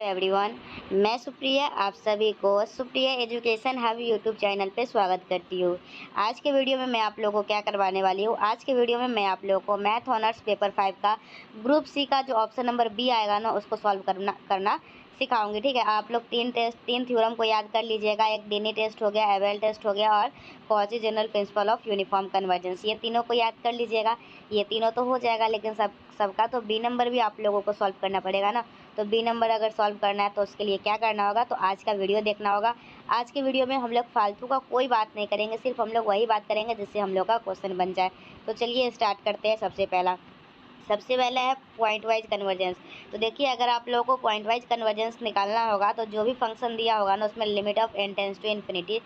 Everyone, मैं सुप्रिया आप सभी को Supriya education hub YouTube channel पे स्वागत करती हूँ। आज के वीडियो में मैं आप लोगों को क्या करवाने वाली हूँ। आज के वीडियो में मैं आप लोगों को मैथ ऑनर्स पेपर 5 का ग्रुप सी का जो ऑप्शन नंबर बी आएगा ना, उसको सॉल्व करना सिखाऊंगी। ठीक है, आप लोग तीन थ्योरम को याद कर लीजिएगा। एक डीनी टेस्ट हो गया, एबेल टेस्ट हो गया और Cauchy general principle of uniform convergence, ये तीनों को याद कर लीजिएगा। ये तीनों तो हो जाएगा, लेकिन सबका तो बी नंबर भी आप लोगों को सॉल्व करना पड़ेगा ना। तो बी नंबर अगर सॉल्व करना है तो उसके लिए क्या करना होगा, तो आज का वीडियो देखना होगा। आज के वीडियो में हम लोग फालतू का कोई बात नहीं करेंगे, सिर्फ हम लोग वही बात करेंगे जिससे हम लोग का क्वेश्चन बन जाए। तो चलिए स्टार्ट करते हैं। सबसे पहला है पॉइंट वाइज कन्वर्जेंस। तो देखिए, अगर आप लोगों को पॉइंट वाइज कन्वर्जेंस निकालना होगा तो जो भी फंक्शन दिया होगा ना, उसमें limit of n tends to infinity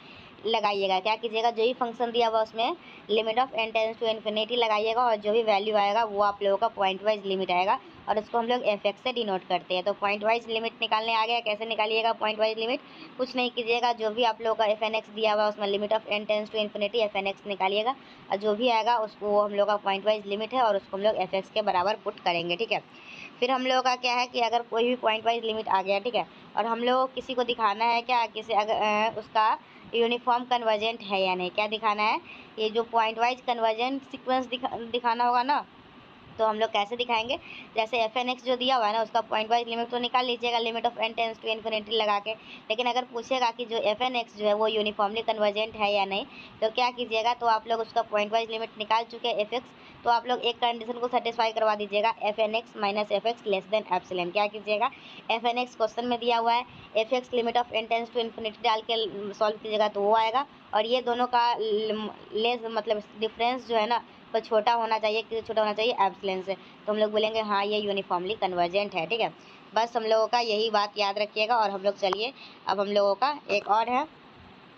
लगाइएगा। क्या कीजिएगा, जो भी फंक्शन दिया हुआ उसमें limit of n tends to infinity लगाइएगा और जो भी वैल्यू आएगा वो आप लोगों का पॉइंट वाइज लिमिट आएगा और उसको हम लोग fx से डिनोट करते हैं। तो पॉइंट वाइज लिमिट निकालने आ गया। कैसे निकालिएगा पॉइंट वाइज लिमिट? कुछ नहीं कीजिएगा, जो भी आप लोगों का fn(x) दिया हुआ उसमें limit of n tends to infinity fn(x) निकालिएगा और जो भी आएगा उसको वो हम लोग का पॉइंट वाइज लिमिट है और उसको हम लोग fx के बराबर पुट करेंगे। ठीक है, फिर हम लोगों का क्या है कि अगर कोई भी पॉइंट वाइज लिमिट आ गया, ठीक है, और हम लोग किसी को दिखाना है क्या, किसी अगर उसका यूनिफॉर्म कन्वर्जेंट है या नहीं, क्या दिखाना है, ये जो पॉइंट वाइज कन्वर्जेंट सीक्वेंस दिखाना होगा ना। तो हम लोग कैसे दिखाएंगे, जैसे fn(x) जो दिया हुआ है ना, उसका पॉइंट वाइज लिमिट तो निकाल लीजिएगा, limit of n tends to infinity लगा के। लेकिन अगर पूछेगा कि जो fn(x) जो है वो यूनिफॉर्मली कन्वर्जेंट है या नहीं, तो क्या कीजिएगा, तो आप लोग उसका पॉइंट वाइज लिमिट निकाल चुके हैं fx, तो आप लोग एक कंडीशन को सेटिस्फाई करवा दीजिएगा, fn(x) minus fx less than epsilon. क्या कीजिएगा, fn(x) क्वेश्चन में दिया हुआ है, fx limit of n tends to infinity डाल के सॉल्व कीजिएगा तो वो आएगा। और ये दोनों का लेस मतलब डिफरेंस जो है ना, तो छोटा होना चाहिए, किसी छोटा होना चाहिए एप्सिलॉन से। तो हम लोग बोलेंगे हाँ ये यूनिफॉर्मली कन्वर्जेंट है। ठीक है, बस हम लोगों का यही बात याद रखिएगा। और हम लोग चलिए, अब हम लोगों का एक और है।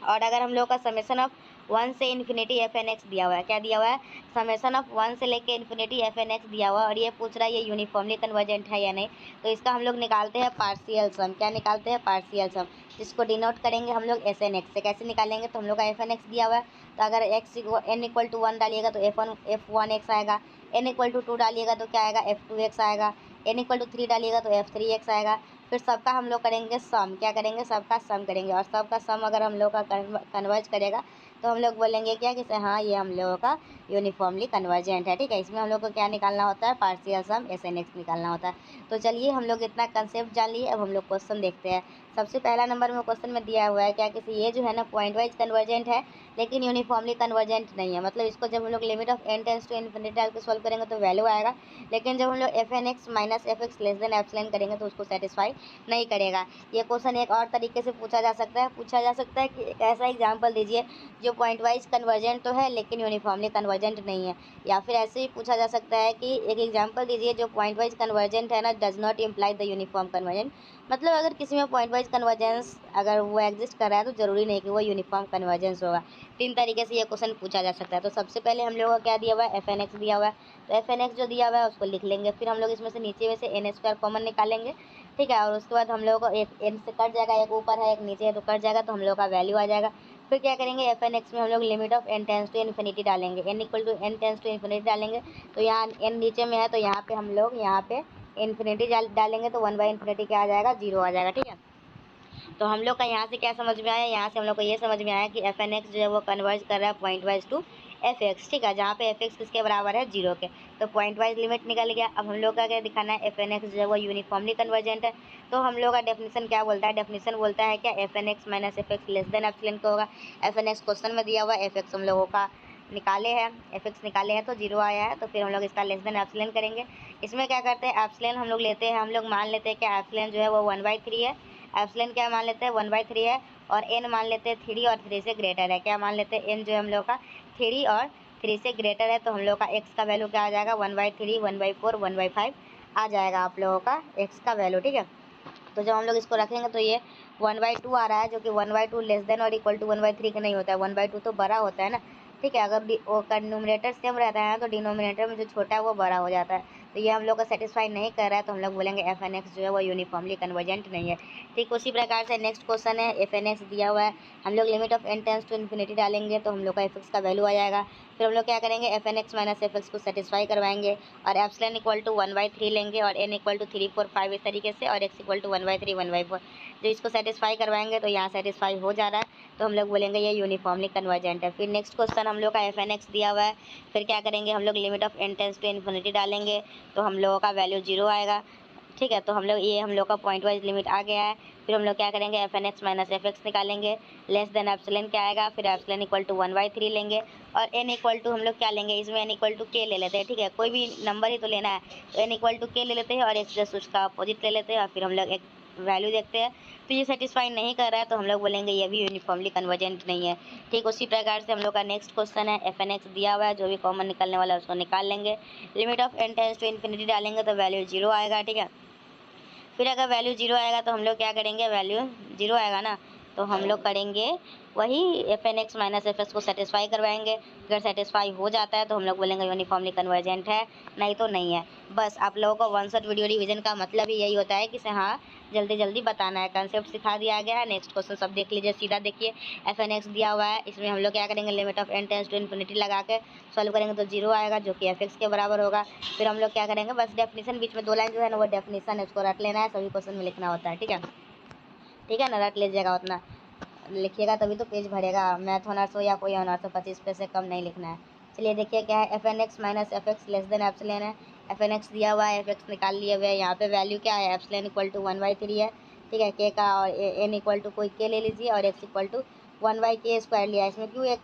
और अगर हम लोग का समेसन ऑफ 1 से इन्फिनिटी fn(x) दिया हुआ है, क्या दिया हुआ है, समेसन ऑफ 1 से लेके इन्फिनिटी fn(x) दिया हुआ है और ये पूछ रहा है ये यूनिफॉर्मली कन्वर्जेंट है या नहीं। तो इसका हम लोग निकालते हैं पार्शियल सम। क्या निकालते हैं, पार्शियल सम, जिसको डिनोट करेंगे हम लोग fn(x) से। कैसे निकालेंगे, तो हम लोग का fn(x) दिया हुआ है, तो अगर n इक्वल टू 1 डालिएगा तो f1x आएगा, n इक्वल टू 2 डालिएगा तो क्या आएगा, f2x आएगा, n इक्वल टू 3 डालिएगा तो f3x आएगा। फिर सबका हम लोग करेंगे सम। क्या करेंगे, सबका सम करेंगे और सबका सम अगर हम लोग का कन्वर्ज करेगा तो हम लोग बोलेंगे क्या कि हाँ ये हम लोगों का यूनिफॉर्मली कन्वर्जेंट है। ठीक है, इसमें हम लोग को क्या निकालना होता है, पार्शियल सम fn(x) निकालना होता है। तो चलिए, हम लोग इतना कंसेप्ट जान लिए, अब हम लोग क्वेश्चन देखते हैं। सबसे पहला नंबर में क्वेश्चन में दिया हुआ है क्या, किसी ये जो है ना पॉइंट वाइज कन्वर्जेंट है लेकिन यूनिफॉर्मली कन्वर्जेंट नहीं है। मतलब इसको जब हम लोग limit of n tends to infinity डाल के सॉल्व करेंगे तो वैल्यू आएगा, लेकिन जब हम लोग fn(x) minus fx less than epsilon करेंगे तो उसको सेटिस्फाई नहीं करेगा। ये क्वेश्चन एक और तरीके से पूछा जा सकता है कि एक ऐसा एग्जाम्पल दीजिए जो पॉइंट वाइज कन्वर्जेंट तो है लेकिन यूनिफॉर्मली कन्वर्जेंट नहीं है। या फिर ऐसे ही पूछा जा सकता है कि एक एग्जाम्पल दीजिए जो पॉइंट वाइज कन्वर्जेंट है ना, does not imply the uniform convergent. मतलब अगर किसी में पॉइंट वाइज कन्वर्जेंस अगर वो एग्जिस्ट कर रहा है तो ज़रूरी नहीं कि वो यूनिफॉर्म कन्वर्जेंस होगा। तीन तरीके से ये क्वेश्चन पूछा जा सकता है। तो सबसे पहले हम लोगों को क्या दिया हुआ है, fn(x) दिया हुआ है, तो fn(x) जो दिया हुआ है उसको लिख लेंगे। फिर हम लोग इसमें से नीचे में से n² कॉमन निकालेंगे। ठीक है, और उसके बाद हम लोगों को एक n से कट जाएगा, एक ऊपर है एक नीचे है तो कट जाएगा, तो हम लोग का वैल्यू आ जाएगा। फिर क्या करेंगे, fn(x) में हम लोग limit of n tends to infinity डालेंगे, n equal to n tends to infinity डालेंगे। तो यहाँ n नीचे में है तो यहाँ पे हम लोग यहाँ पे इन्फिनिटी डालेंगे तो 1/इन्फिनिटी क्या आ जाएगा, 0 आ जाएगा। ठीक है, तो हम लोग का यहाँ से क्या समझ में आया, यहाँ से हम लोग को ये समझ में आया कि fn(x) जो है वो कन्वर्ज कर रहा है पॉइंट वाइज टू fx। ठीक है, जहाँ पे fx किसके बराबर है, 0 के। तो पॉइंट वाइज लिमिट निकल गया। अब हम लोग का क्या दिखाना है, fn(x) जो है वो यूनिफॉर्मली कन्वर्जेंट है। तो हम लोग का डेफिनेशन क्या बोलता है, डेफिनेशन बोलता है क्या, fn(x) minus fx less than epsilon का होगा। fn(x) क्वेश्चन में दिया हुआ है, fx हम लोगों का निकाले हैं, fx निकाले हैं तो 0 आया है। तो फिर हम लोग इसका लेस देन एप्सिलॉन करेंगे। इसमें क्या करते हैं, एप्सिलॉन हम लोग लेते हैं, हम लोग मान लेते हैं कि एप्सिलॉन जो है वो 1/3 है। एप्सिलॉन क्या मान लेते हैं, 1/3 है, और n मान लेते हैं 3 और 3 से ग्रेटर है। क्या मान लेते हैं, n जो है हम लोग का 3 और 3 से ग्रेटर है। तो हम लोग का x का वैल्यू क्या आ जाएगा, 1/3, 1/4, 1/5 आ जाएगा आप लोगों का x का वैल्यू। ठीक है, तो जब हम लोग इसको रखेंगे तो ये 1/2 आ रहा है, जो कि 1/2 लेस देन और इक्वल टू 1/3 का नहीं होता है। 1/2 तो बड़ा होता है ना। ठीक है, अगर वो का न्यूमरेटर सेम रहता है तो डिनोमिनेटर में जो छोटा है वो बड़ा हो जाता है। तो ये हम लोग का सेटिस्फाई नहीं कर रहा है, तो हम लोग बोलेंगे एफ एन एक्स जो है वो यूनिफॉर्मली कन्वर्जेंट नहीं है। ठीक उसी प्रकार से नेक्स्ट क्वेश्चन है, एफ एन एक्स दिया हुआ है, हम लोग limit of n tends to infinity डालेंगे तो हम लोग का एफ एक्स का वैल्यू आ जाएगा। फिर हम लोग क्या करेंगे, f n x minus f x को सेटिस्फाई करवाएंगे और एप्सिलॉन इक्वल टू 1/3 लेंगे और एन इक्वल टू 3, 4, 5 इस तरीके से, और एक्स इक्वल टू 1/3, 1/4। जो इसको सेटिस्फाई करवाएंगे तो यहाँ सेटिस्फाई हो जा रहा है, तो हम लोग बोलेंगे ये यूनिफॉर्मली कन्वर्जेंट है। फिर नेक्स्ट क्वेश्चन हम लोग का एफ एन एक्स दिया हुआ है, फिर क्या करेंगे, हम लोग limit of n tends to infinity डालेंगे तो हम लोगों का वैल्यू 0 आएगा। ठीक है, तो हम लोग ये हम लोग का पॉइंट वाइज लिमिट आ गया है। फिर हम लोग क्या करेंगे, f n x minus f x निकालेंगे, लेस देन एप्सिलॉन क्या आएगा, फिर एप्सिलॉन इक्वल टू 1/3 लेंगे और एन इक्वल टू हम लोग क्या लेंगे, इसमें एन इक्वल टू के ले लेते हैं। ठीक है, कोई भी नंबर ही तो लेना है, तो एन इक्वल टू के ले लेते हैं और एक्स जस्ट उसका अपोजिट ले लेते हैं और फिर हम लोग एक वैल्यू देखते हैं। तो ये सेटिस्फाई नहीं कर रहा है, तो हम लोग बोलेंगे ये भी यूनिफॉर्मली कन्वर्जेंट नहीं है। ठीक उसी प्रकार से हम लोग का नेक्स्ट क्वेश्चन है, एफ एन एक्स दिया हुआ है, जो भी कॉमन निकलने वाला है उसको निकाल लेंगे, limit of n tends to infinity डालेंगे तो वैल्यू 0 आएगा। ठीक है, फिर अगर वैल्यू 0 आएगा तो हम लोग क्या करेंगे, वैल्यू 0 आएगा ना, तो हम लोग करेंगे वही f n x minus f x को सेटिस्फाई करवाएंगे। अगर सेटिस्फाई हो जाता है तो हम लोग बोलेंगे यूनिफॉर्मली कन्वर्जेंट है, नहीं तो नहीं है। बस आप लोगों को वन शॉट वीडियो रिवीजन का मतलब ही यही होता है कि हाँ जल्दी जल्दी बताना है, कंसेप्ट सिखा दिया गया है। नेक्स्ट क्वेश्चन सब देख लीजिए, सीधा देखिए, एफ एन एक्स दिया हुआ है, इसमें हम लोग क्या करेंगे, limit of n tends to infinity लगा के सॉल्व करेंगे तो 0 आएगा, जो कि एफ एक्स के बराबर होगा। फिर हम लोग क्या करेंगे, बस डेफिनेशन बीच में 2 लाइन जो है ना वो डेफिनेशन है, उसको रट लेना है, सभी क्वेश्चन में लिखना होता है। ठीक है ना, रट लीजिएगा, उतना लिखिएगा तभी तो पेज भरेगा। मैथ ऑनर्स हो या कोई ऑनर्स हो, 25 पे से कम नहीं लिखना है। चलिए देखिए क्या है, f n x minus f x less than epsilon है। एफ एन एक्स दिया हुआ है, एफ एक्स निकाल लिए हुए, यहाँ पे वैल्यू क्या है, एप्सिलॉन इक्वल टू 1/3 है। ठीक है, के का और एन इक्वल टू कोई के ले लीजिए और एक्स इक्वल टू 1/k² लिया है। इसमें क्यों एक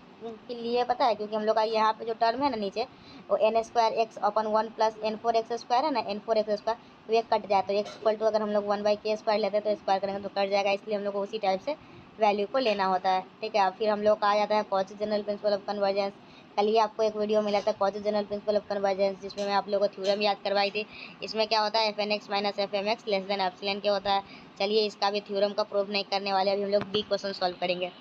के लिए पता है, क्योंकि हम लोग का यहाँ पे जो टर्म है ना नीचे, वो n² x अपन 1 प्लस n4x² है ना, n4x², तो ये कट जाए, तो एक्स इक्वल टू अगर हम लोग 1/k² लेते हैं तो स्क्वायर करेंगे तो कट जाएगा, इसलिए हम लोग को उसी टाइप से वैल्यू को लेना होता है। ठीक है, फिर हम लोग का आ जाता है Cauchy general principle of convergence. कल ही आपको एक वीडियो मिला था Cauchy general principle of convergence, जिसमें मैं आप लोगों को थ्योरम याद करवाई थी। इसमें क्या होता है, f n x minus f m x less than epsilon क्या होता है। चलिए इसका भी थ्योरम का प्रूफ नहीं करने वाले, अभी हम लोग बी क्वेश्चन सॉल्व करेंगे।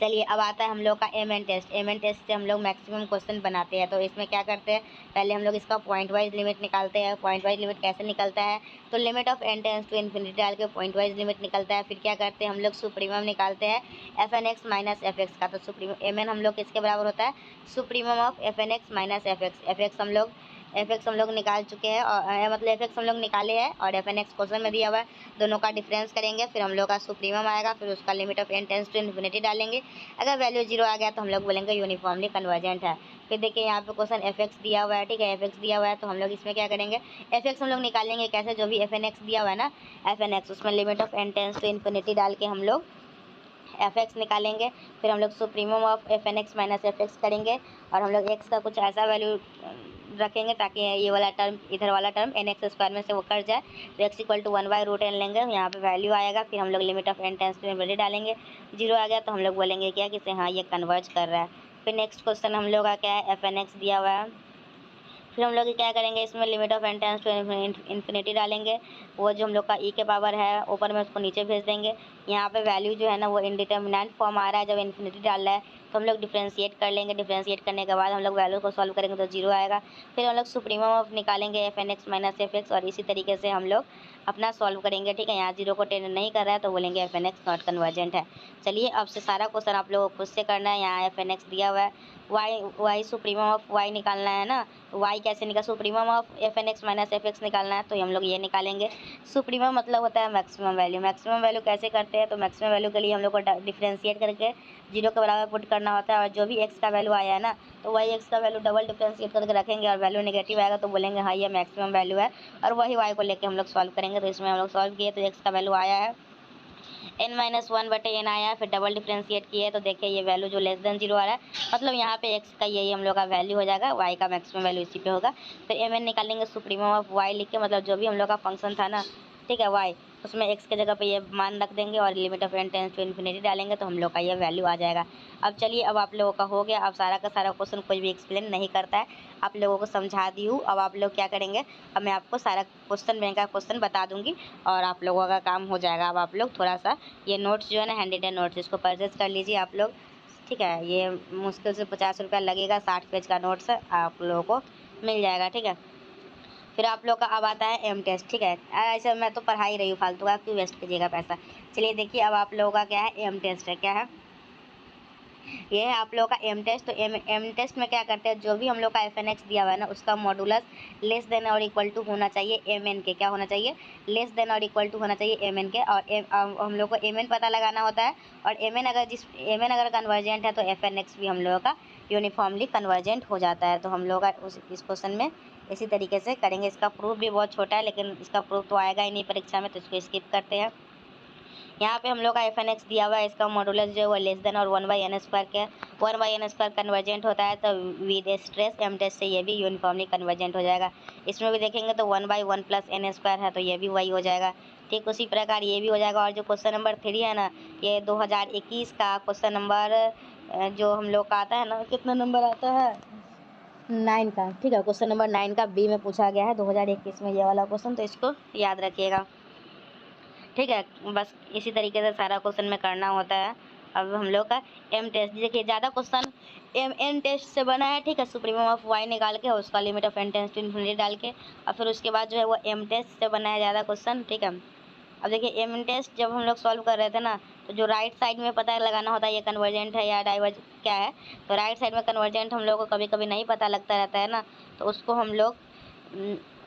चलिए अब आता है हम लोग का m n test. M n test से हम लोग मैक्सिमम क्वेश्चन बनाते हैं, तो इसमें क्या करते हैं, पहले हम लोग इसका पॉइंट वाइज लिमिट निकालते हैं। पॉइंट वाइज लिमिट कैसे निकलता है, तो limit of n tends to infinity डाल के पॉइंट वाइज लिमिट निकलता है। फिर क्या करते हैं, हम लोग सुप्रीमम निकालते हैं f n x minus f x का, तो सुप्रीमम एम एन हम लोग किसके बराबर होता है, supremum of f n x minus f x. F x हम लोग निकाल चुके हैं, और मतलब एफ एक्स हम लोग निकाले हैं और एफ एन एक्स क्वेश्चन में दिया हुआ है, दोनों का डिफरेंस करेंगे, फिर हम लोग का सुप्रीमम आएगा, फिर उसका limit of n tends to infinity डालेंगे। अगर वैल्यू 0 आ गया तो हम लोग बोलेंगे यूनिफॉर्मली कन्वर्जेंट है। फिर देखिए यहाँ पे क्वेश्चन एफ एक्स दिया हुआ है। ठीक है, एफ एक्स दिया हुआ है तो हम लोग इसमें क्या करेंगे, एफ एक्स हम लोग निकालेंगे कैसे, जो भी एफ एन एक्स दिया हुआ है ना, एफ एन एक्स उसमें limit of n tends to infinity डाल के हम लोग एफ एक्स निकालेंगे। फिर हम लोग supremum of f n x minus f x करेंगे और हम लोग एक्स का कुछ ऐसा वैल्यू रखेंगे ताकि ये वाला टर्म, इधर वाला टर्म एन एक्स स्क्वायर में से वो कट जाए, तो एक्स इक्वल टू 1/√n लेंगे, यहाँ पे वैल्यू आएगा। फिर हम लोग limit of n tends to infinity डालेंगे, 0 आ गया तो हम लोग बोलेंगे क्या कि हाँ ये कन्वर्ज कर रहा है। फिर नेक्स्ट क्वेश्चन हम लोग का क्या है, एफ एन एक्स दिया हुआ है, फिर हम लोग क्या करेंगे, इसमें limit of n tends to infinity डालेंगे, वो जो हम लोग का ई के पावर है ऊपर में उसको नीचे भेज देंगे। यहाँ पे वैल्यू जो है ना वो इनडिटर्मिनेंट फॉर्म आ रहा है, जब इन्फिनिटी डाल रहा है तो हम लोग डिफ्रेंशिएट कर लेंगे। डिफ्रेंशिएट करने के बाद हम लोग वैल्यू को सॉल्व करेंगे तो 0 आएगा। फिर हम लोग सुप्रीमम ऑफ निकालेंगे f n x minus f x और इसी तरीके से हम लोग अपना सॉल्व करेंगे। ठीक है, यहाँ 0 को टेन नहीं कर रहा है तो बोलेंगे f n x not convergent है। चलिए अब से सारा क्वेश्चन आप लोगों को खुद से करना है। यहाँ एफ एन एक्स दिया हुआ है, वाई सुप्रीमम ऑफ वाई निकालना है ना, वाई कैसे निकाल, supremum of f n x minus f x निकालना है, तो हम लोग ये निकालेंगे। सुप्रीमम मतलब होता है मैक्सिमम वैल्यू। मैक्सिमम वैल्यू कैसे करते हैं, तो मैक्सिमम वैल्यू के लिए हम लोग को डिफ्रेंशिएट करके 0 के बराबर पुट करना होता है, और जो भी एक्स का वैल्यू आया है ना तो वही एक्स का वैल्यू डबल डिफ्रेंशिएट करके रखेंगे, और वैल्यू नेगेटिव आएगा तो बोलेंगे हाँ ये मैक्सिमम वैल्यू है, और वही वाई को लेकर हम लोग सॉल्व करेंगे। तो इसमें हम लोग सॉल्व किए तो एक्स का वैल्यू आया है n-1/n आया, फिर डबल डिफ्रेंशिएट किए तो देखिए ये वैल्यू जो लेस देन 0 आ रहा है, मतलब यहाँ पे x का यही हम लोग का वैल्यू हो जाएगा, y का मैक्सिमम वैल्यू इसी पे होगा। फिर mn निकालेंगे सुप्रीमम ऑफ y लिख के, मतलब जो भी हम लोग का फंक्शन था ना, ठीक है y, उसमें x के जगह पे ये मान रख देंगे और limit of n tends to infinity डालेंगे तो हम लोग का ये वैल्यू आ जाएगा। अब चलिए अब आप लोगों का हो गया। अब सारा का सारा क्वेश्चन कोई भी एक्सप्लेन नहीं करता है, आप लोगों को समझा दी हूँ। अब आप लोग क्या करेंगे, अब मैं आपको सारा क्वेश्चन बैंक का क्वेश्चन बता दूंगी और आप लोगों का काम हो जाएगा। अब आप लोग थोड़ा सा ये नोट्स जो है ना, हैंड रिटन नोट्स, इसको परचेज कर लीजिए आप लोग। ठीक है, ये मुश्किल से 50 रुपया लगेगा, 60 पेज का नोट्स है, आप लोगों को मिल जाएगा। ठीक है, फिर आप लोग का अब आता है एम टेस्ट, ठीक है। ऐसे मैं तो पढ़ा ही रही हूँ फालतू का, क्यों वेस्ट कीजिएगा पैसा। चलिए देखिए अब आप लोगों का क्या है, एम टेस्ट है। क्या है ये है आप लोगों का एम टेस्ट। तो एम टेस्ट में क्या करते हैं, जो भी हम लोग का एफ एन एक्स दिया हुआ है ना, उसका मॉडुलस लेस देन और इक्वल टू होना चाहिए एम एन के। क्या होना चाहिए, लेस देन और इक्वल टू होना चाहिए एम एन के। और हम लोग को एम एन पता लगाना होता है, और एम एन अगर कन्वर्जेंट है तो एफ एन एक्स भी हम लोगों का यूनिफॉर्मली कन्वर्जेंट हो जाता है। तो हम लोग का इस क्वेश्चन में इसी तरीके से करेंगे। इसका प्रूफ भी बहुत छोटा है, लेकिन इसका प्रूफ तो आएगा ही नहीं परीक्षा में, तो इसको स्किप करते हैं। यहाँ पे हम लोग का एफ एन एक्स दिया हुआ है, इसका मॉडुलस जो है वो लेस देन और 1/n² के 1/n² कन्वर्जेंट होता है। तो विद स्ट्रेस एम टेस्ट से ये भी यूनिफॉर्मली कन्वर्जेंट हो जाएगा। इसमें भी देखेंगे तो 1/1 + n² है, तो ये भी वही हो जाएगा। ठीक उसी प्रकार ये भी हो जाएगा। और जो क्वेश्चन नंबर 3 है ना, ये 2021 का क्वेश्चन नंबर जो हम लोग का आता है ना, कितना नंबर आता है, 9 का, ठीक है। क्वेश्चन नंबर 9 का बी में पूछा गया है 2021 में ये वाला क्वेश्चन, तो इसको याद रखिएगा, ठीक है। बस इसी तरीके से सारा क्वेश्चन में करना होता है। अब हम लोग का एम टेस्ट देखिए, ज़्यादा क्वेश्चन एन टेस्ट से बना है, ठीक है। सुप्रीमम ऑफ वाई निकाल के उसका limit of n tends to infinity डाल के, और फिर उसके बाद जो है वो एम टेस्ट से बना है ज़्यादा क्वेश्चन, ठीक है। अब देखिए एम टेस्ट जब हम लोग सॉल्व कर रहे थे ना, तो जो राइट साइड में पता लगाना होता है ये कन्वर्जेंट है या डाइवर्ज क्या है। तो राइट साइड में कन्वर्जेंट हम लोग को कभी कभी नहीं पता लगता रहता है ना, तो उसको हम लोग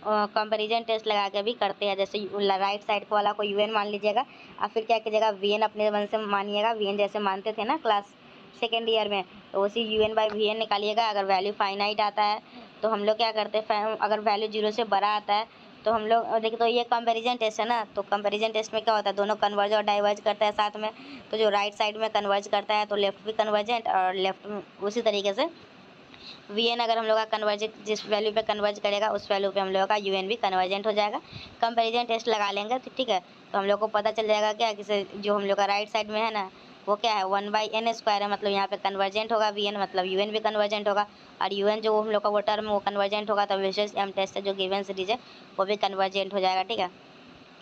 कंपैरिजन टेस्ट लगा के भी करते हैं। जैसे राइट साइड वाला को यूएन मान लीजिएगा, और फिर क्या कीजिएगा, वीएन अपने मन से मानिएगा, वीएन जैसे मानते थे ना क्लास सेकेंड ईयर में, तो उसी UN/VN निकालिएगा। अगर वैल्यू फाइनाइट आता है तो हम लोग क्या करते हैं, अगर वैल्यू 0 से बड़ा आता है तो हम लोग देखिए, तो ये कंपैरिजन टेस्ट है ना, तो कंपैरिजन टेस्ट में क्या होता है, दोनों कन्वर्ज और डाइवर्ज करता है साथ में। तो जो राइट साइड में कन्वर्ज करता है तो लेफ्ट भी कन्वर्जेंट, और लेफ्ट उसी तरीके से वीएन अगर हम लोग का कन्वर्ज जिस वैल्यू पे कन्वर्ज करेगा उस वैल्यू पे हम लोग का यूएन भी कन्वर्जेंट हो जाएगा। कंपैरिजन टेस्ट लगा लेंगे तो ठीक है, तो हम लोग को पता चल जाएगा क्या कि जो हम लोग का राइट साइड में है ना, वो क्या है 1/n² है, मतलब यहाँ पे कन्वर्जेंट होगा वीएन, मतलब यूएन भी कन्वर्जेंट होगा। और यूएन जो हम लोग का वो टर्म वो कन्वर्जेंट होगा, तो विशेष एम टेस्ट से जो गिवन सीरीज है वो भी कन्वर्जेंट हो जाएगा, ठीक है।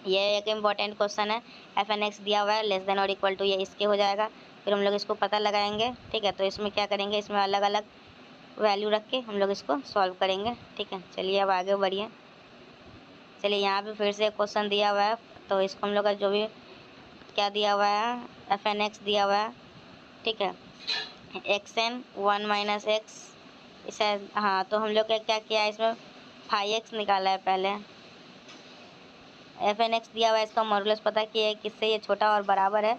ये एक इम्पॉर्टेंट क्वेश्चन है। एफ एन एक्स दिया हुआ है लेस देन और इक्वल टू, ये इसके हो जाएगा। फिर हम लोग इसको पता लगाएंगे, ठीक है। तो इसमें क्या करेंगे, इसमें अलग अलग वैल्यू रख के हम लोग इसको सॉल्व करेंगे, ठीक है। चलिए अब आगे बढ़िए। चलिए यहाँ पे फिर से क्वेश्चन दिया हुआ है, तो इसको हम लोग का जो भी क्या दिया हुआ है, एफ एन एक्स दिया हुआ है, ठीक है। xn 1 - x इसे, हाँ, तो हम लोग का क्या किया है, इसमें 5x निकाला है पहले। एफ एन एक्स दिया हुआ है, इसका मॉडुलस पता किया है किससे ये छोटा और बराबर है,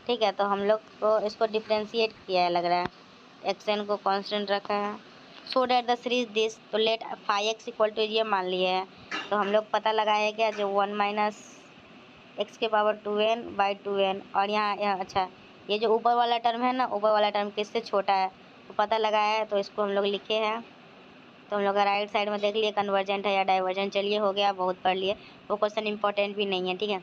ठीक है। तो हम लोग को इसको डिफ्रेंशिएट किया है लग रहा है, xn को कांस्टेंट रखा है। So that the series this, तो लेट 5x इक्वल टू ये मान लिए है। तो हम लोग पता लगाए क्या, जो 1 - x⁴2n/2n, और यहाँ अच्छा, ये जो ऊपर वाला टर्म है ना, ऊपर वाला टर्म किससे छोटा है तो पता लगाया है, तो इसको हम लोग लिखे हैं। तो हम लोग का राइट साइड में देख लिए कन्वर्जेंट है या डाइवर्जेंट। चलिए हो गया, बहुत पढ़ लिए, वो क्वेश्चन इंपॉर्टेंट भी नहीं है, ठीक है।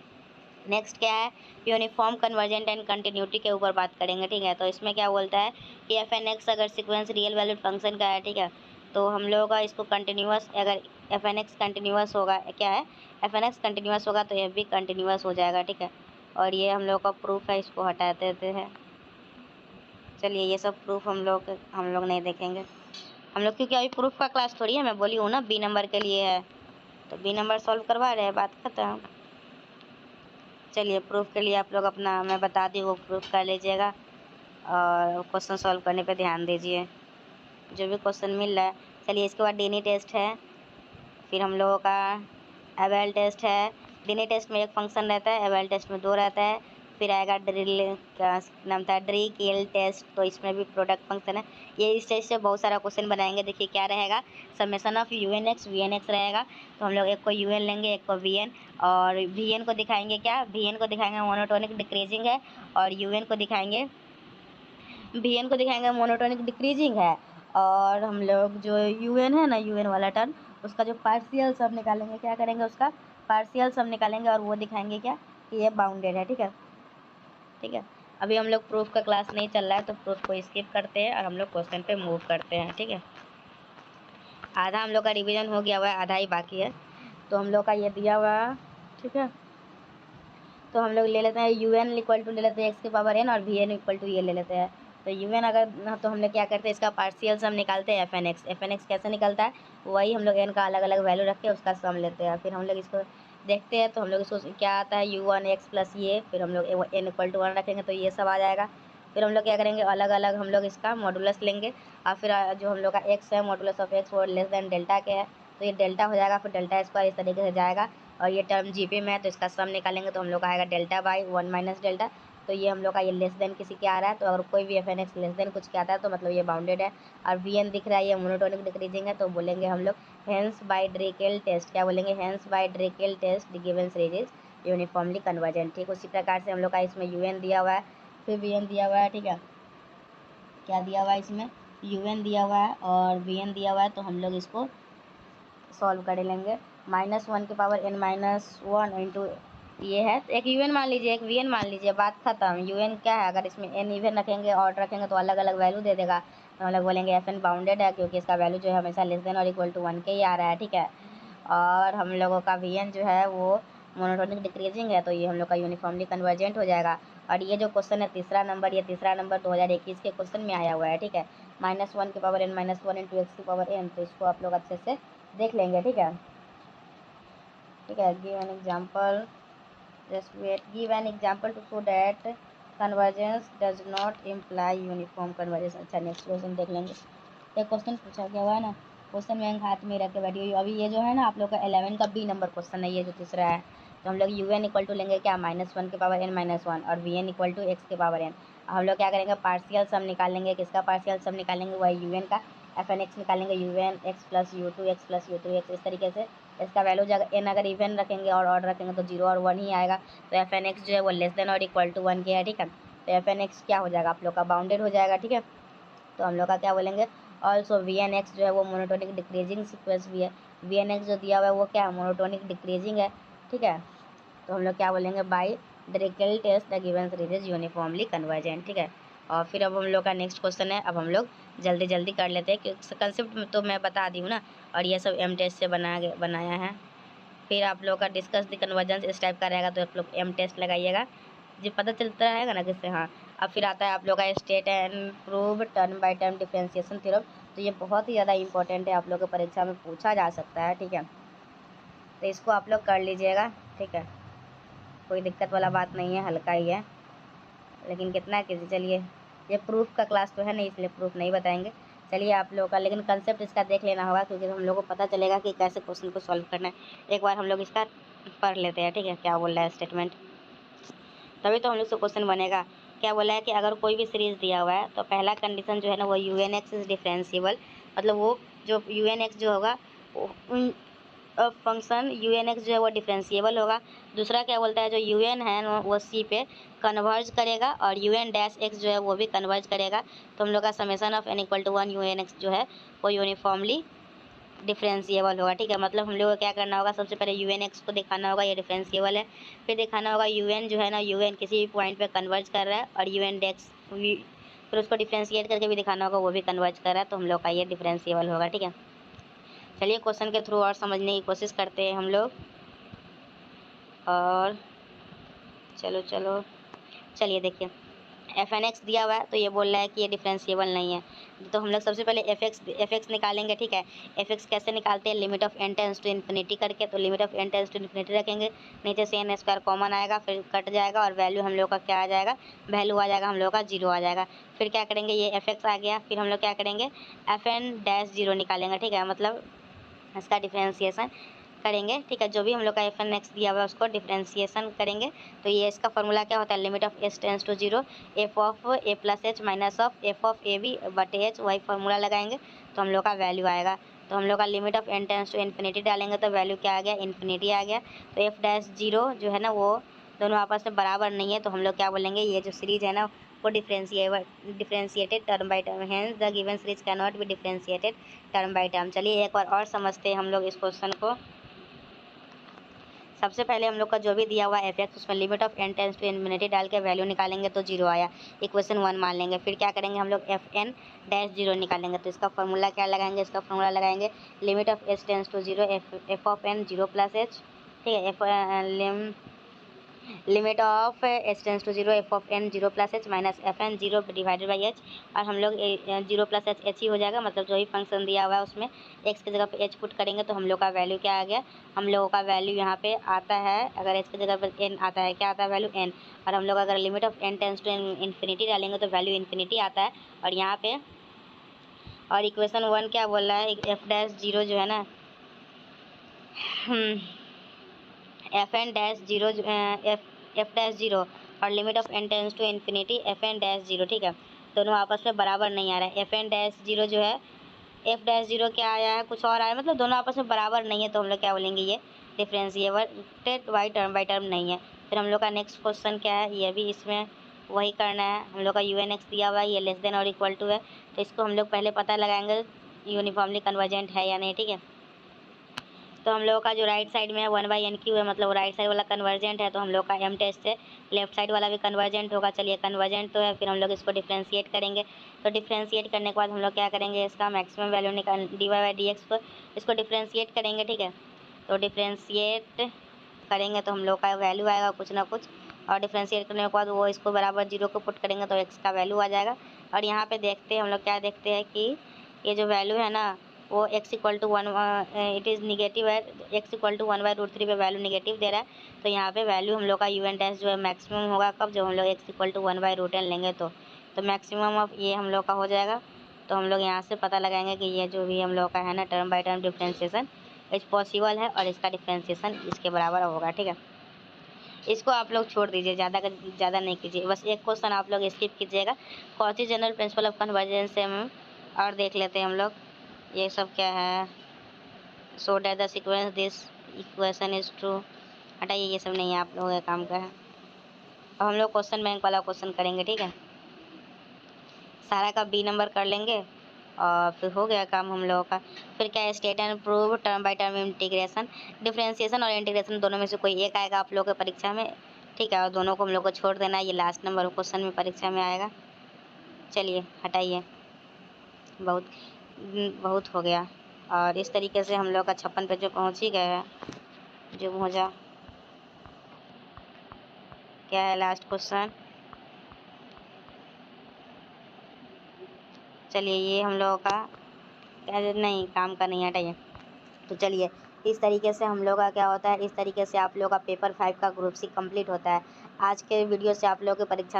नेक्स्ट क्या है, यूनिफॉर्म कन्वर्जेंट एंड कंटिन्यूटी के ऊपर बात करेंगे, ठीक है। तो इसमें क्या बोलता है कि एफ एन एक्स अगर सीक्वेंस रियल वैल्यूड फंक्शन का है, ठीक है, तो हम लोगों का इसको कंटिन्यूस, अगर एफ एन एक्स कंटिन्यूस होगा, क्या है, एफ एन एक्स कंटिन्यूस होगा तो एफ भी कंटिन्यूस हो जाएगा, ठीक है। और ये हम लोग का प्रूफ है, इसको हटा देते हैं। चलिए ये सब प्रूफ हम लोग नहीं देखेंगे हम लोग, क्योंकि अभी प्रूफ का क्लास थोड़ी है, मैं बोली हूँ ना बी नंबर के लिए है, तो बी नंबर सॉल्व करवा रहे हैं, बात खत्म। चलिए प्रूफ के लिए आप लोग अपना, मैं बता दी वो प्रूफ कर लीजिएगा, और क्वेश्चन सॉल्व करने पे ध्यान दीजिए, जो भी क्वेश्चन मिल रहा है। चलिए इसके बाद डीनी टेस्ट है, फिर हम लोगों का एवेल टेस्ट है। डीनी टेस्ट में एक फंक्शन रहता है, एवेल टेस्ट में 2 रहता है। फिर आएगा ड्रिल, क्या नाम था, ड्री-किल टेस्ट, तो इसमें भी प्रोडक्ट फंक्शन है। ये इस टेस्ट से बहुत सारा क्वेश्चन बनाएंगे। देखिए क्या रहेगा, समेशन ऑफ यूएनएक्स वीएनएक्स रहेगा। तो हम लोग एक को यूएन लेंगे, एक को वीएन, और वीएन को दिखाएंगे क्या, वीएन को दिखाएंगे मोनोटोनिक डिक्रीजिंग है, और यूएन को दिखाएंगे, वीएन को दिखाएंगे मोनोटोनिक डिक्रीजिंग है। और हम लोग जो यूएन है ना, यूएन वाला टर्म, उसका जो पार्शियल सब निकालेंगे, क्या करेंगे, उसका पार्शियल सब निकालेंगे, और वो दिखाएंगे क्या कि ये बाउंडेड है, ठीक है, ठीक है। अभी हम लोग प्रूफ का क्लास नहीं चल रहा है, तो प्रूफ को स्किप करते हैं और हम लोग क्वेश्चन पे मूव करते हैं, ठीक है। आधा हम लोग का रिवीजन हो गया हुआ है, आधा ही बाकी है। तो हम लोग का ये दिया हुआ है, ठीक है। तो हम लोग ले लेते हैं UN इक्वल टू ले लेते हैं x⁴n, और VN इक्वल टू ये ले लेते हैं तो यू एन अगर तो हम लोग क्या करते हैं, इसका पार्शियल सम निकालते हैं f n x. F n x कैसे निकलता है, वही हम लोग एन का अलग अलग वैल्यू रख के उसका सम लेते हैं। फिर हम लोग इसको देखते हैं, तो हम लोग इसको क्या आता है, u1x प्लस ये, फिर हम लोग n इक्वल टू 1 रखेंगे तो ये सब आ जाएगा। फिर हम लोग क्या करेंगे, अलग अलग हम लोग इसका मॉडुलस लेंगे, और फिर जो हम लोग का x है, मॉडुलस ऑफ x वो लेस देन डेल्टा के है, तो ये डेल्टा हो जाएगा, फिर डेल्टा स्क्वायर इस तरीके से जाएगा। और ये टर्म जीपी में है तो इसका सम निकालेंगे, तो हम लोग का आएगा डेल्टा बाई 1 माइनस डेल्टा। तो ये हम लोग का ये लेस देन किसी के आ रहा है, तो अगर कोई भी f n x less than कुछ के आता है तो मतलब ये बाउंडेड है। और वी एन दिख रहा है, ये मोनोटोनिक डिक्रीजिंग है, तो बोलेंगे हम लोग हेंस बाय ड्रेकेल टेस्ट, क्या बोलेंगे, hence by Dirichlet test the given series is uniformly convergent. ठीक उसी प्रकार से हम लोग का इसमें यू एन दिया हुआ है, फिर वी एन दिया हुआ है, ठीक है, क्या दिया हुआ है इसमें, यू एन दिया हुआ है और वी एन दिया हुआ है, तो हम लोग इसको सॉल्व कर लेंगे। -1 की पावर n-1 इंटू ये है, तो एक यू एन मान लीजिए, एक वी एन मान लीजिए, बात खत्म। यू एन क्या है, अगर इसमें एन इवन रखेंगे ऑड रखेंगे तो अलग अलग वैल्यू दे देगा, तो हम लोग बोलेंगे एफ एन बाउंडेड है, क्योंकि इसका वैल्यू जो है हमेशा लेस देन और इक्वल टू 1 के ही आ रहा है। ठीक है, और हम लोगों का वी एन जो है वो मोनोटोनिक डिक्रीजिंग है, तो ये हम लोग का यूनिफॉर्मली कन्वर्जेंट हो जाएगा। और ये जो क्वेश्चन है तीसरा नंबर, ये तीसरा नंबर 2021 के क्वेश्चन में आया हुआ है। ठीक है, -1 की पावर n-1 इंटू एक्स की पावर n, तो इसको आप लोग अच्छे से देख लेंगे। ठीक है, ठीक है, give an example, just wait, give an example to show that convergence does not imply uniform convergence. अच्छा, नेक्स्ट क्वेश्चन देख लेंगे। एक क्वेश्चन पूछा गया हुआ है ना, क्वेश्चन बैंक हाथ में रख के बैठी हुई। अभी ये जो है ना आप लोग का 11 का बी नंबर क्वेश्चन है, ये जो तीसरा है, तो हम लोग यू एन इक्वल टू लेंगे क्या, -1 के पावर n-1 और v n equal to x के पावर n। हम लोग क्या करेंगे, पार्शियल सम निकालेंगे, किसका पार्शियल सम निकालेंगे, वही यू एन का, एफ एन एक्स निकालेंगे, u n x plus u two x plus u two x, इस तरीके से इसका वैल्यू जगह एन अगर इवन रखेंगे और ऑड रखेंगे तो 0 और 1 ही आएगा। तो एफ एन एक्स जो है वो लेस देन और इक्वल टू 1 के है। ठीक है, तो एफ एन एक्स क्या हो जाएगा, आप लोग का बाउंडेड हो जाएगा। ठीक है, तो हम लोग का क्या बोलेंगे, ऑल्सो वी एन एक्स जो है वो मोनोटोनिक डिक्रीजिंग सीक्वेंस भी है। वी एन एक्स जो दिया हुआ है वो क्या है, मोनोटोनिक डिक्रीजिंग है। ठीक है, तो हम लोग क्या बोलेंगे, by Dirichlet test the given series is uniformly convergent. ठीक है, और फिर अब हम लोग का नेक्स्ट क्वेश्चन है, अब हम लोग जल्दी जल्दी कर लेते हैं, क्योंकि कंसेप्ट तो मैं बता दी हूँ ना, और ये सब एम टेस्ट से बनाया है। फिर आप लोग का डिस्कस द कन्वर्जेंस इस टाइप का रहेगा, तो आप लोग एम टेस्ट लगाइएगा, जो पता चलता रहेगा ना किससे। हाँ, अब फिर आता है आप लोग का state and prove term by term differentiation theorem, तो ये बहुत ही ज़्यादा इंपॉर्टेंट है, आप लोग को परीक्षा में पूछा जा सकता है। ठीक है, तो इसको आप लोग कर लीजिएगा। ठीक है, कोई दिक्कत वाला बात नहीं है, हल्का ही है, लेकिन कितना कीजिए। चलिए, ये प्रूफ का क्लास तो है नहीं, इसलिए प्रूफ नहीं बताएंगे। चलिए आप लोगों का, लेकिन कंसेप्ट इसका देख लेना होगा, क्योंकि हम लोग को पता चलेगा कि कैसे क्वेश्चन को सॉल्व करना है। एक बार हम लोग इसका पढ़ लेते हैं। ठीक है, क्या बोल रहा है स्टेटमेंट, तभी तो हम लोग से क्वेश्चन बनेगा। क्या बोला है कि अगर कोई भी सीरीज़ दिया हुआ है तो पहला कंडीशन जो है ना वो u n x is differentiable, मतलब वो जो यू एन एक्स जो होगा उन फंक्शन यू एन एक्स जो है वो डिफरेंशिएबल होगा। दूसरा क्या बोलता है, जो यू एन है वो सी पे कन्वर्ज करेगा, और यू एन डैश एक्स जो है वो भी कन्वर्ज करेगा। तो हम लोग का summation of n equal to 1 u n x जो है वो यूनिफॉर्मली डिफरेंशिएबल होगा। ठीक है, मतलब हम लोग को क्या करना होगा, सबसे पहले यू एन एक्स को दिखाना होगा ये डिफरेंशिएबल है, फिर दिखाना होगा यू एन जो है ना, यू एन किसी भी पॉइंट पे कन्वर्ज कर रहा है, और यू एन डेक्स फिर उसको डिफरेंशिएट करके भी दिखाना होगा वो भी कन्वर्ज कर रहा है, तो हम लोग का ये डिफरेंशिएबल होगा। ठीक है, चलिए क्वेश्चन के थ्रू और समझने की कोशिश करते हैं हम लोग, और चलो चलिए देखिए, एफ एन एक्स दिया हुआ है तो ये बोल रहा है कि ये डिफरेंशिएबल नहीं है, तो हम लोग सबसे पहले एफ एक्स निकालेंगे। ठीक है, एफ एक्स कैसे निकालते हैं, limit of n tends to infinity करके, तो limit of n tends to infinity रखेंगे, नीचे से एन स्क्वायर कॉमन आएगा, फिर कट जाएगा, और वैल्यू हम लोग का क्या आ जाएगा, वैल्यू आ जाएगा हम लोग का 0 आ जाएगा। फिर क्या करेंगे, ये एफ एक्स आ गया, फिर हम लोग क्या करेंगे, एफ एन डैश 0 निकालेंगे। ठीक है, मतलब इसका डिफरेंशिएशन करेंगे। ठीक है, जो भी हम लोग का एफ एन एक्स दिया हुआ है उसको डिफरेंशिएशन करेंगे, तो ये इसका फॉर्मूला क्या होता है, limit of s tends to 0 f of a plus h minus of f of a b बटे एच, वही फार्मूला लगाएंगे तो हम लोग का वैल्यू आएगा। तो हम लोग का limit of n tends to infinity डालेंगे तो वैल्यू क्या आ गया, इन्फिनिटी आ गया। तो एफ डैश 0 जो है ना वो दोनों आपस में बराबर नहीं है, तो हम लोग क्या बोलेंगे, ये जो सीरीज है ना वो differentiated term by term, hence the given series can not be differentiated term by term. चलिए एक बार और समझते हैं हम लोग इस क्वेश्चन को। सबसे पहले हम लोग का जो भी दिया हुआ एफ एक्स, उसमें limit of n tends to infinity डाल के वैल्यू निकालेंगे तो 0 आया, इक्वेशन 1 मान लेंगे। फिर क्या करेंगे, हम लोग एफ एन डैश 0 निकालेंगे, तो इसका फॉर्मूला क्या लगाएंगे, इसका फॉर्मूला लगाएंगे limit of s tends to 0 f of n 0 plus h. ठीक है, limit of h tends to 0 f of n 0 plus h minus f n 0 divided by h। और हम लोग 0 प्लस h ही हो जाएगा, मतलब जो भी फंक्शन दिया हुआ है उसमें x की जगह पे h पुट करेंगे तो हम लोग का वैल्यू क्या आ गया, हम लोगों का वैल्यू यहाँ पे आता है, अगर h की जगह पर n आता है, क्या आता है वैल्यू n। और हम लोग अगर limit of n tends to infinity डालेंगे तो वैल्यू इन्फिनिटी आता है। और यहाँ पे और इक्वेशन 1 क्या बोल रहा है, एफ डैश जीरो जो है ना, f n dash zero, f dash zero और limit of n tends to infinity f n dash zero, ठीक है, दोनों आपस में बराबर नहीं आ रहा है। एफ एन डैश जीरो जो है, एफ डैश जीरो क्या आया है, कुछ और आया है, मतलब दोनों आपस में बराबर नहीं है, तो हम लोग क्या बोलेंगे, ये डिफरेंशिएटेड बाई टर्म नहीं है। फिर हम लोग का नेक्स्ट क्वेश्चन क्या है, ये भी इसमें वही करना है। हम लोग का यू एन एक्स दिया हुआ है, ये लेस देन और इक्वल टू है, तो इसको हम लोग पहले पता लगाएंगे यूनिफॉर्मली कन्वर्जेंट है या नहीं, ठीक है। तो हम लोगों का जो राइट साइड में है 1/n³ है, मतलब राइट साइड वाला कन्वर्जेंट है, तो हम लोग का एम टेस्ट से लेफ्ट साइड वाला भी कन्वर्जेंट होगा। चलिए कन्वर्जेंट तो है, फिर हम लोग इसको डिफ्रेंशिएट करेंगे। तो डिफ्रेंशिएट करने के बाद हम लोग क्या करेंगे, इसका मैक्सिमम वैल्यू निकाल dy/dx को इसको डिफ्रेंशिएट करेंगे, ठीक है। तो डिफ्रेंशिएट करेंगे तो हम लोग का वैल्यू आएगा कुछ ना कुछ, और डिफ्रेंशिएट करने के बाद वो इसको बराबर 0 को पुट करेंगे तो x का वैल्यू आ जाएगा। और यहाँ पे देखते हैं हम लोग क्या देखते हैं कि ये जो वैल्यू है ना, वो x equal to 1, it is negative है, x इक्वल टू 1/√3 पे वैल्यू निगेटिव दे रहा है। तो यहाँ पे वैल्यू हम लोग का un डैश जो है मैक्सिमम होगा कब, जब हम लोग x इक्वल टू 1/√n लेंगे तो मैक्सिमम ऑफ ये हम लोग का हो जाएगा। तो हम लोग यहाँ से पता लगाएंगे कि ये जो भी हम लोग का है ना term by term differentiation is possible है, और इसका डिफ्रेंशिएशन इसके बराबर होगा, ठीक है। इसको आप लोग छोड़ दीजिए, ज़्यादा नहीं कीजिए, बस एक क्वेश्चन आप लोग स्किप कीजिएगा। Cauchy general principle of convergence से हम और देख लेते हैं हम लोग, ये सब क्या है, so that the sequence this equation is true. हटाइए, ये सब नहीं है, आप लोगों का काम का है। अब हम लोग क्वेश्चन बैंक वाला क्वेश्चन करेंगे, ठीक है। सारा का बी नंबर कर लेंगे और फिर हो गया काम हम लोगों का। फिर क्या है, state and prove term by term integration, differentiation और इंटीग्रेशन दोनों में से कोई एक आएगा आप लोगों के परीक्षा में, ठीक है। और दोनों को हम लोग को छोड़ देना है, ये लास्ट नंबर क्वेश्चन में परीक्षा में आएगा। चलिए हटाइए, बहुत बहुत हो गया। और इस तरीके से हम लोग का 56 पे जो पहुँच ही गए हैं। जो हो जा, क्या है लास्ट क्वेश्चन, चलिए ये हम लोगों का नहीं काम का नहीं, हटाइए। तो चलिए इस तरीके से हम लोग का क्या होता है, इस तरीके से आप लोग का पेपर 5 का ग्रुप सी कंप्लीट होता है। आज के वीडियो से आप लोगों की परीक्षा